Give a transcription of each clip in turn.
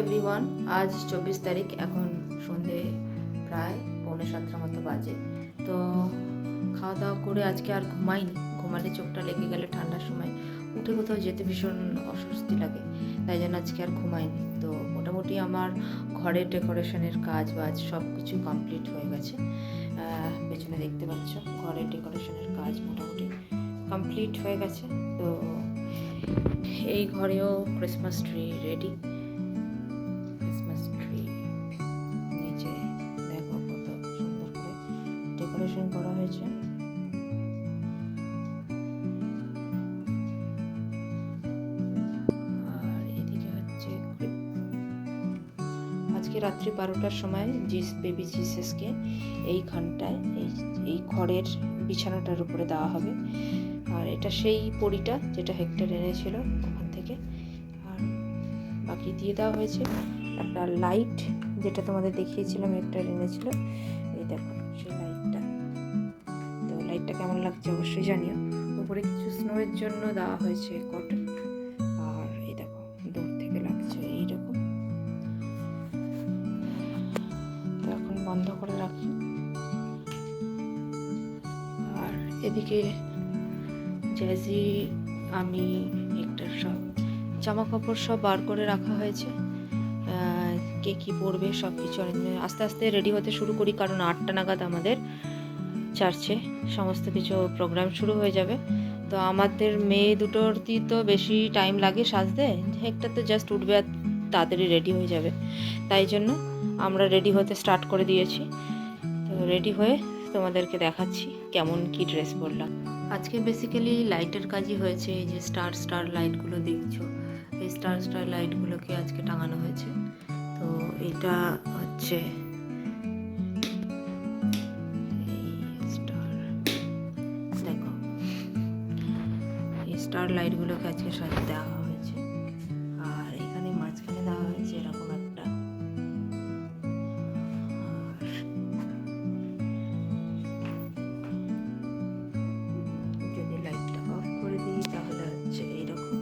Everyone, আজ 24 তারিখ, এখন সন্ধে প্রায় 6:45 মতো বাজে। তো খাওয়া দাওয়া করে আজকে আর ঘুমাইনি। ঘুমালে চোখটা লেগে গেলে ঠান্ডার সময় উঠে কোথাও যেতে ভীষণ অস্বস্তি লাগে, তাই জন্য আজকে আর ঘুমাইনি। তো মোটামুটি আমার ঘরের ডেকোরেশনের কাজ বাজ সব কিছু কমপ্লিট হয়ে গেছে। পেছনে দেখতে পাচ্ছ ঘরের ডেকোরেশনের কাজ মোটামুটি কমপ্লিট হয়ে গেছে। তো এই ঘরেও Christmas tree ready. Christmas tree নিচে দেখো কত সুন্দর করে ডেকোরেশন করা হয়েছে। আর এদিকে হচ্ছে আজকে রাত্রি 12টার সময় বেবি জিসাসকে এইখানটায় এই খড়ের বিছানাটার উপরে দেওয়া হবে। আর এটা সেই পরিটা যেটা হেক্টর এনেছিল ওখান থেকে। আর বাকি দিয়ে দেওয়া হয়েছে একটা লাইট, যেটা তোমাদের দেখিয়েছিলাম হেক্টর এনেছিল। এই দেখো সেই লাইটটা। তো লাইটটা কেমন লাগছে অবশ্যই জানিও। উপরে কিছু স্নোয়ের জন্য দেওয়া হয়েছে কটন। আর এই দেখো দূর থেকে লাগছে এইরকম। তো এখন বন্ধ করে রাখি। আর এদিকে জ্যাজি, আমি হেক্টর সব জামা কাপড় সব বার করে রাখা হয়েছে। কে কী পরবে সব কিছু আস্তে আস্তে রেডি হতে শুরু করি, কারণ 8টা নাগাদ আমাদের চার্চে সমস্ত কিছু প্রোগ্রাম শুরু হয়ে যাবে। তো আমাদের মেয়ে দুটোর তো বেশি টাইম লাগে সাজতে, হেক্টর তো জাস্ট উঠবে আর তাড়াতাড়ি রেডি হয়ে যাবে। তাই জন্য আমরা রেডি হতে স্টার্ট করে দিয়েছি। তো রেডি হয়ে তোমাদেরকে দেখাচ্ছি কেমন কি ড্রেস পরলাম। আজকে বেসিক্যালি লাইটের কাজই হয়েছে। এই যে স্টার লাইটগুলো দেখছো, এই স্টার লাইটগুলোকে আজকে টাঙানো হয়েছে। তো এটা হচ্ছে দেখো, এই স্টার লাইটগুলোকে আজকে সাজিয়ে দেওয়া হয়েছে। আর এখানে মাঝখানে দেওয়া হয়েছে এরকম একটা। যদি লাইটটা অফ করে দিই তাহলে হচ্ছে এইরকম।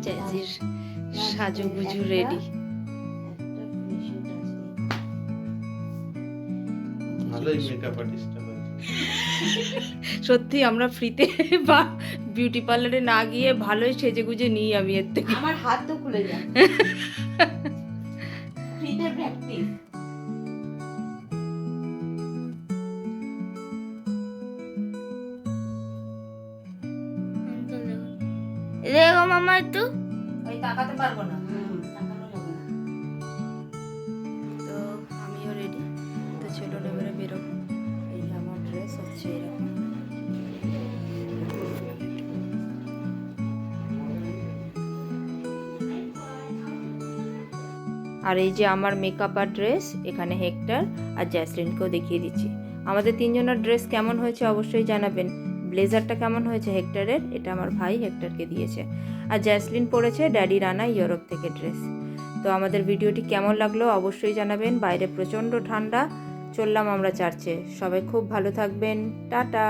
জ্যাজির সাজুগুজু রেডি। ভালোই মেকআপ আর্টিস্ট হয়েছে। সত্যি আমরা ফ্রিতে বা বিউটি পার্লারে না গিয়ে ভালোই সেজেগুজে নিই আমি এর থেকে। আমার হাত তো খুলে যায়। ফ্রিতে প্র্যাকটিস। দেখো মামা একটু ওই তাকাতে পারবো না। তাকানো যাবে না। তো আমিও রেডি। তো চলো এবারে বেরোবো। এই আমার ড্রেস হচ্ছে এরকম। আর এই যে আমার মেকআপ আর ড্রেস, এখানে হেক্টর আর জ্যাসলিনকেও দেখিয়ে দিচ্ছি। আমাদের তিনজনের ড্রেস কেমন হয়েছে অবশ্যই জানাবেন। ব্লেজারটা কেমন হয়েছে হেক্টরের, এটা আমার ভাই হেক্টরকে দিয়েছে। আর জ্যাসলিন পরেছে ড্যাডির আনা ইউরোপ থেকে ড্রেস। তো আমাদের ভিডিওটি কেমন লাগলো অবশ্যই জানাবেন। বাইরে প্রচণ্ড ঠান্ডা। চললাম আমরা চার্চে। সবাই খুব ভালো থাকবেন। টাটা।